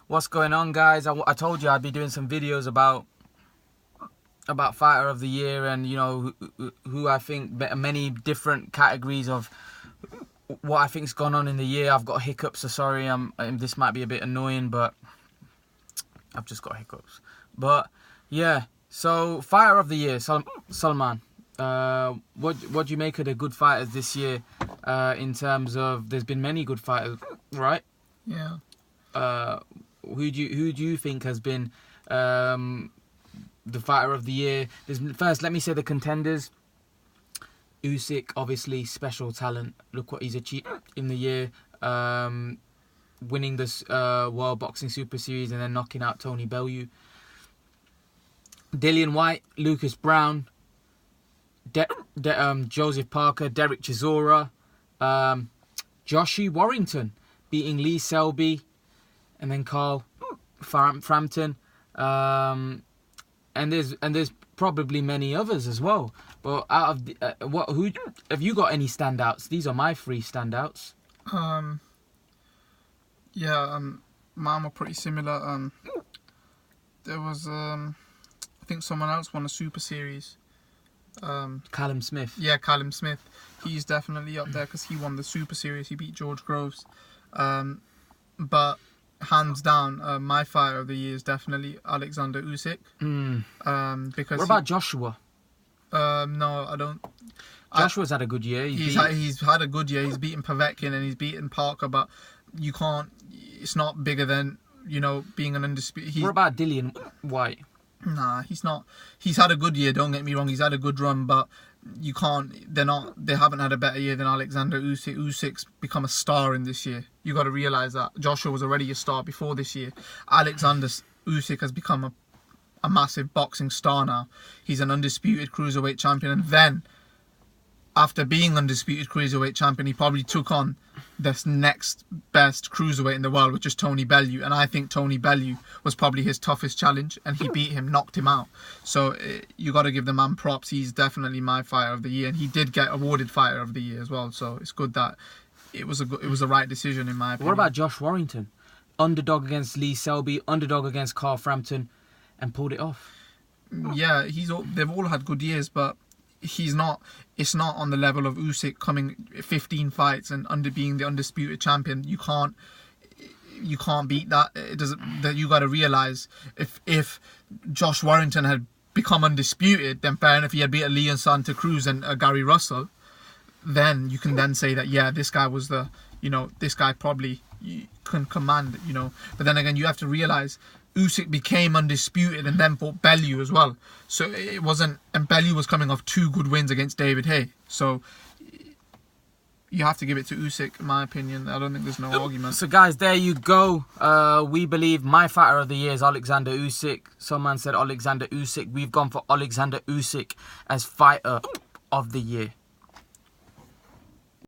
What's going on, guys? I told you I'd be doing some videos about fighter of the year, and you know who I think, many different categories of what I think's gone on in the year. I've got hiccups, so sorry. This might be a bit annoying, but I've just got hiccups. But yeah, so fighter of the year, Salman. What do you make of the good fighters this year? In terms of, there's been many good fighters, right? Yeah. Who do you think has been the fighter of the year? First, let me say the contenders. Usyk, obviously, special talent. Look what he's achieved in the year. Winning this World Boxing Super Series and then knocking out Tony Bellew. Dillian Whyte, Lucas Brown, Joseph Parker, Derek Chisora, Joshua Warrington beating Lee Selby, and then Carl Frampton, and there's probably many others as well. But out of who have you got any standouts? These are my 3 standouts. Mine were pretty similar. There was I think someone else won a Super Series. Callum Smith. Yeah, Callum Smith. He's definitely up there because he won the Super Series. He beat George Groves. But hands down, my fighter of the year is definitely Alexander Usyk. Because what about Joshua? No, I don't. Joshua's had a good year. He's had a good year. He's beaten Povetkin and he's beaten Parker, but you can't. It's not bigger than, you know, being an undisputed. What about Dillian Whyte? Nah, he's not. He's had a good year. Don't get me wrong. He's had a good run, but you can't. They haven't had a better year than Alexander Usyk. Usyk's become a star in this year. You got to realize that Joshua was already a star before this year. Alexander Usyk has become a massive boxing star now. He's an undisputed cruiserweight champion, and then after being undisputed cruiserweight champion, he probably took on the next best cruiserweight in the world, which is Tony Bellew. And I think Tony Bellew was probably his toughest challenge, and he beat him, knocked him out. So you got to give the man props. He's definitely my fighter of the year, and he did get awarded fighter of the year as well. So it's good that it was the right decision in my opinion. What about Josh Warrington? Underdog against Lee Selby, underdog against Carl Frampton, and pulled it off. Yeah, they've all had good years, but it's not on the level of Usyk coming 15 fights and being the undisputed champion. You can't beat that. It doesn't. That you got to realize, if Josh Warrington had become undisputed, then fair enough, he had beaten Leon Santa Cruz and Gary Russell, then you can then say that, yeah, this guy was this guy probably can command, But then again, you have to realize Usyk became undisputed and then fought Bellew as well. So it wasn't, and Bellew was coming off 2 good wins against David Haye. So you have to give it to Usyk, in my opinion. I don't think there's no argument. So guys, there you go. We believe my fighter of the year is Alexander Usyk. Someone said Alexander Usyk. We've gone for Alexander Usyk as fighter of the year.